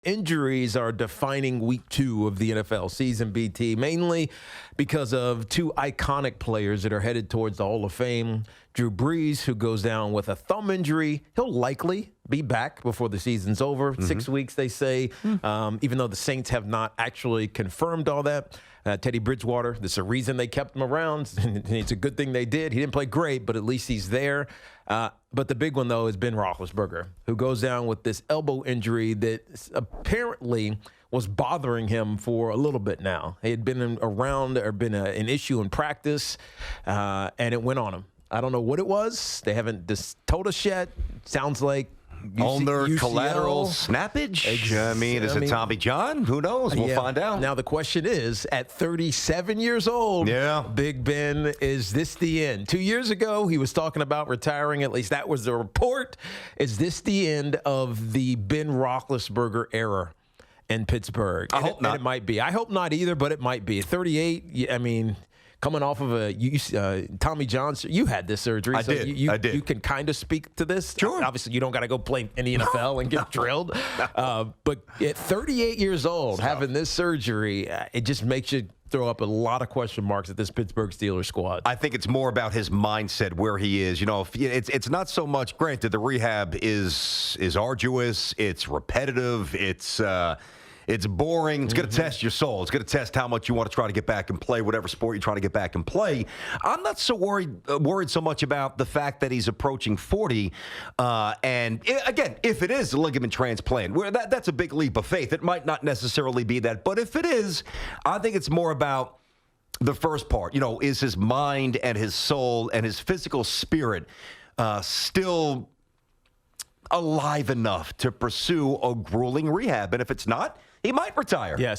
Injuries are defining week 2 of the NFL season, BT, mainly because of two iconic players that are headed towards the Hall of Fame. Drew Brees, who goes down with a thumb injury. He'll likely be back before the season's over. 6 weeks, they say, even though the Saints have not actually confirmed all that. Teddy Bridgewater, there's a reason they kept him around. It's a good thing they did. He didn't play great, but at least he's there. But the big one, though, is Ben Roethlisberger, who goes down with this elbow injury that apparently was bothering him for a little bit now. He had been around or been an issue in practice, and it went on him. I don't know what it was. They haven't told us yet. Sounds like ulnar UCL. Collateral snappage. I mean, is it Tommy John? Who knows? We'll find out. Now, the question is, at 37 years old, Big Ben, is this the end? 2 years ago, he was talking about retiring. At least that was the report. Is this the end of the Ben Roethlisberger era in Pittsburgh? I hope not. And it might be. I hope not either, but it might be. At 38, I mean, coming off of Tommy John, you had this surgery. I did. You can kind of speak to this. Sure. Obviously, you don't got to go play in the NFL and get drilled. But at 38 years old, having this surgery, it just makes you throw up a lot of question marks at this Pittsburgh Steelers squad. I think it's more about his mindset, where he is. You know, it's not so much. Granted, the rehab is arduous. It's repetitive. It's boring. It's going to test your soul. It's going to test how much you want to try to get back and play whatever sport you're trying to get back and play. I'm not so worried so much about the fact that he's approaching 40. And again, if it is a ligament transplant, that's a big leap of faith. It might not necessarily be that. But if it is, I think it's more about the first part. You know, is his mind and his soul and his physical spirit still alive enough to pursue a grueling rehab? And if it's not, he might retire. Yeah,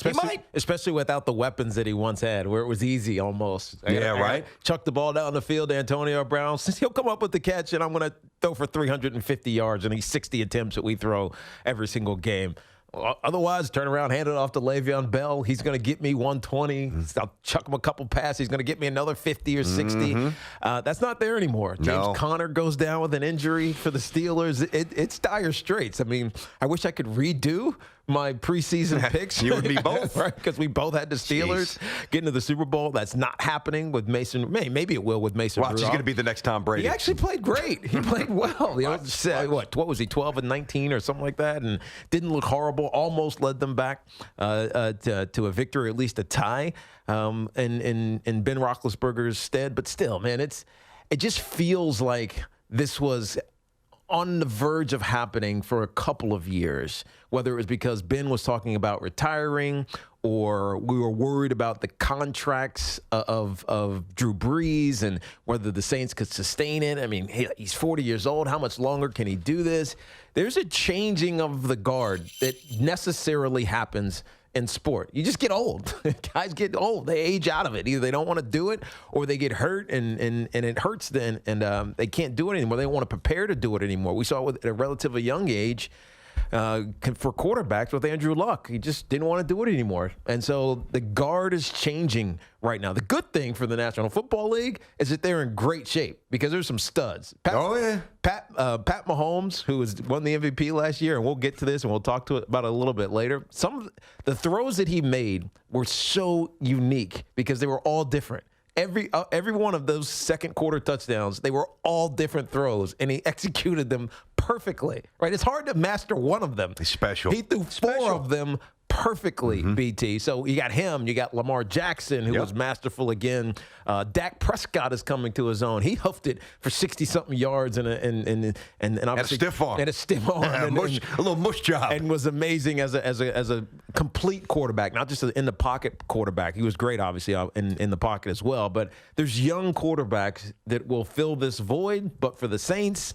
especially without the weapons that he once had, where it was easy almost. Right. Chuck the ball down the field to Antonio Brown. Since he'll come up with the catch, and I'm going to throw for 350 yards, and he's 60 attempts that we throw every single game. Otherwise, turn around, hand it off to Le'Veon Bell. He's going to get me 120. I'll chuck him a couple passes. He's going to get me another 50 or 60. That's not there anymore. James Conner goes down with an injury for the Steelers. It's dire straits. I mean, I wish I could redo my preseason picks. You and me both. Right? Because we both had the Steelers getting to the Super Bowl. That's not happening with Mason. Maybe it will with Mason Watch, he's going to be the next Tom Brady. He actually played great. He played well. You know, what was he, 12 and 19 or something like that, and didn't look horrible. Almost led them back to a victory, at least a tie, in Ben Roethlisberger's stead. But still, man, it just feels like this was on the verge of happening for a couple of years, whether it was because Ben was talking about retiring or we were worried about the contracts of Drew Brees and whether the Saints could sustain it. I mean, he's 40 years old. How much longer can he do this? There's a changing of the guard that necessarily happens in sport. You just get old. Guys get old. They age out of it. Either they don't want to do it or they get hurt and it hurts then and they can't do it anymore. They don't want to prepare to do it anymore. We saw it at a relatively young age for quarterbacks with Andrew Luck. He just didn't want to do it anymore. And so the guard is changing right now. The good thing for the National Football League is that they're in great shape because there's some studs. Pat Mahomes, who won the MVP last year, and we'll get to this and we'll talk about it a little bit later. Some of the throws that he made were so unique because they were all different. Every one of those second quarter touchdowns, they were all different throws, and he executed them perfectly. Right? It's hard to master one of them. He's special. He threw four of them perfectly, BT. So you got him. You got Lamar Jackson, who was masterful again. Dak Prescott is coming to his own. He hoofed it for 60-something yards and a stiff arm. And a stiff arm. A little mush job. And was amazing as a complete quarterback, not just an in-the-pocket quarterback. He was great, obviously, in the pocket as well. But there's young quarterbacks that will fill this void. But for the Saints,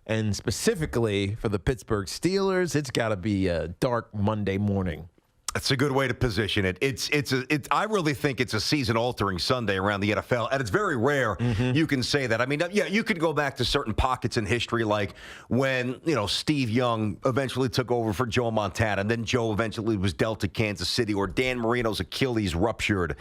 and specifically for the Pittsburgh Steelers, it's got to be a dark Monday morning. That's a good way to position it. I really think it's a season-altering Sunday around the NFL, and it's very rare you can say that. I mean, yeah, you could go back to certain pockets in history, like when Steve Young eventually took over for Joe Montana, and then Joe eventually was dealt to Kansas City, or Dan Marino's Achilles ruptured.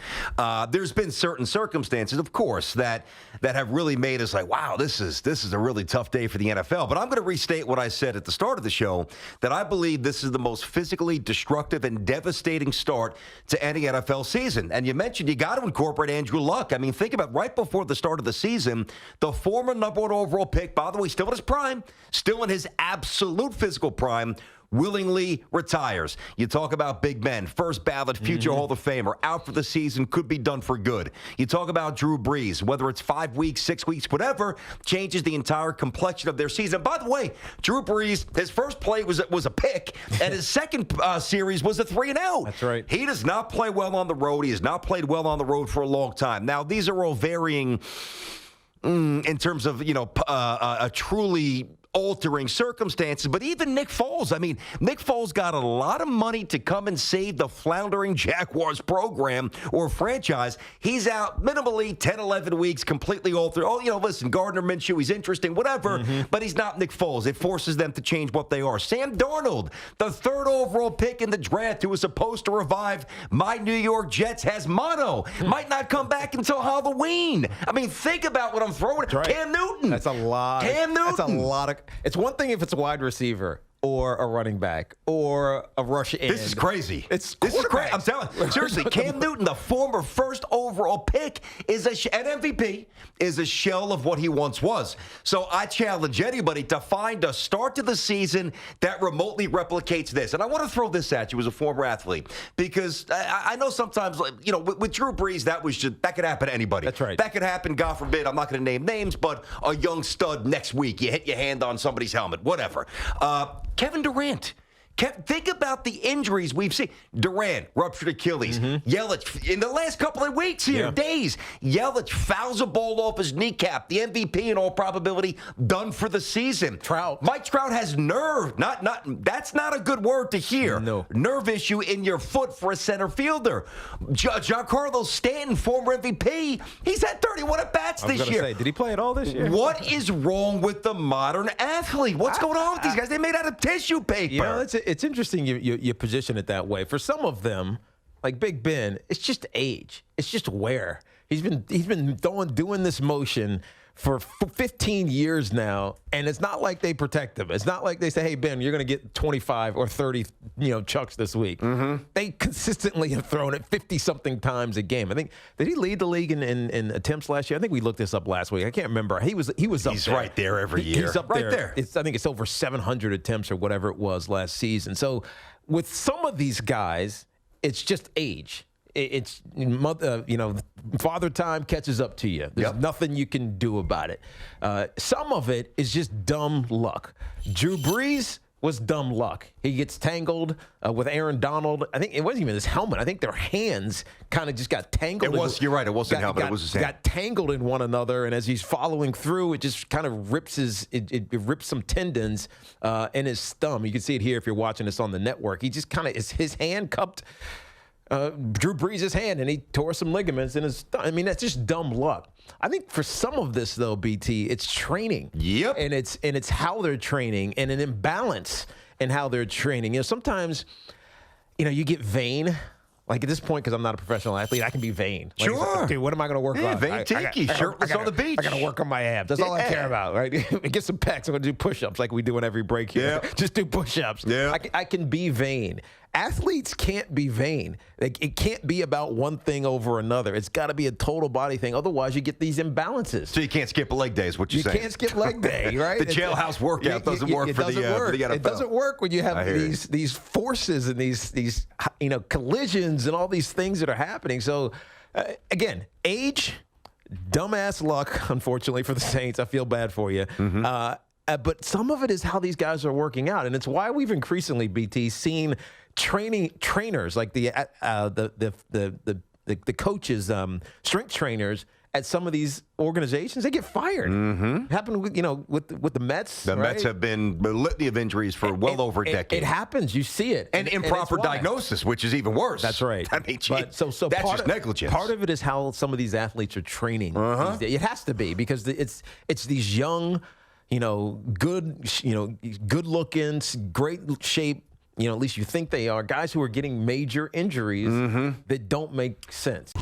There's been certain circumstances, of course, that have really made us like, wow, this is a really tough day for the NFL. But I'm going to restate what I said at the start of the show, that I believe this is the most physically destructive and devastating start to any NFL season. And you mentioned you got to incorporate Andrew Luck. I mean, think about right before the start of the season, the former #1 overall pick, by the way, still in his prime, still in his absolute physical prime, willingly retires. You talk about Big Ben, first ballot future Hall of Famer, out for the season, could be done for good. You talk about Drew Brees, whether it's 5 weeks, 6 weeks, whatever, changes the entire complexion of their season. By the way, Drew Brees, his first play was a pick, and his second series was a 3-and-out. That's right. He does not play well on the road. He has not played well on the road for a long time. Now, these are all varying in terms of, a truly altering circumstances, but even Nick Foles. I mean, Nick Foles got a lot of money to come and save the floundering Jaguars program or franchise. He's out minimally 10, 11 weeks, completely altered. Oh, listen, Gardner Minshew, he's interesting, whatever, but he's not Nick Foles. It forces them to change what they are. Sam Darnold, the 3rd overall pick in the draft, who was supposed to revive my New York Jets, has mono. Might not come back until Halloween. I mean, think about what I'm throwing. Right. Cam Newton. That's a lot. Cam Newton. That's a lot of. It's one thing if it's a wide receiver or a running back or a rush end. This is crazy. This is crazy. I'm telling you. Seriously, Cam Newton, the former 1st overall pick, is an MVP, is a shell of what he once was. So I challenge anybody to find a start to the season that remotely replicates this. And I want to throw this at you as a former athlete, because I know sometimes, with Drew Brees, that could happen to anybody. That's right. That could happen, God forbid, I'm not going to name names, but a young stud next week, you hit your hand on somebody's helmet, whatever. Kevin Durant. Think about the injuries we've seen. Durant, ruptured Achilles. Yelich, in the last couple of weeks here, days, Yelich fouls a ball off his kneecap. The MVP, in all probability, done for the season. Mike Trout has nerve. That's not a good word to hear. No. Nerve issue in your foot for a center fielder. Giancarlo Stanton, former MVP, he's had 31 at-bats this year. Say, did he play at all this year? What is wrong with the modern athlete? What's going on with these guys? They're made out of tissue paper. It's interesting you position it that way. For some of them, like Big Ben, it's just age. It's just wear. He's been doing this motion for 15 years now, and it's not like they protect him. It's not like they say, hey, Ben, you're going to get 25 or 30 chucks this week. They consistently have thrown it 50-something times a game. I think, did he lead the league in attempts last year? I think we looked this up last week. I can't remember. He was up there. He's right there every year. He's up there. I think it's over 700 attempts or whatever it was last season. So with some of these guys, it's just age. It's father time catches up to you. There's nothing you can do about it. Some of it is just dumb luck. Drew Brees was dumb luck. He gets tangled with Aaron Donald. I think it wasn't even his helmet. I think their hands kind of just got tangled. You're right. It wasn't a helmet. It was his hand. Got tangled in one another, and as he's following through, it just kind of rips it rips some tendons in his thumb. You can see it here if you're watching this on the network. He just kind of his hand cupped Drew Brees' hand, and he tore some ligaments in his thumb. I mean, that's just dumb luck. I think for some of this, though, BT, it's training. Yep. And it's how they're training and an imbalance in how they're training. Sometimes, you get vain. Like at this point, because I'm not a professional athlete, I can be vain. Like, Sure. Dude, what am I going to work on? Vain Tiki, shirtless on the beach. I got to work on my abs. That's all I care about, right? Get some pecs. I'm going to do push-ups like we do in every break here. Yeah. Just do push-ups. Yeah. I can be vain. Athletes can't be vain. It can't be about one thing over another. It's got to be a total body thing. Otherwise, you get these imbalances. So you can't skip a leg day is what you're saying. You can't skip leg day, right? The jailhouse workout doesn't work for the NFL. It doesn't work when you have these forces and these collisions and all these things that are happening. So, again, age, dumbass luck, unfortunately, for the Saints. I feel bad for you. But some of it is how these guys are working out, and it's why we've increasingly, BT, seen trainers like the coaches, strength trainers at some of these organizations, they get fired. It happened with with the Mets. The Mets have been a litany of injuries for well over a decade. It happens. You see it. And improper diagnosis, which is even worse. That's right. I mean, but, so that's just negligence. Part of it is how some of these athletes are training. These days. It has to be because it's these young, good looking, great shape. At least you think they are guys who are getting major injuries that don't make sense.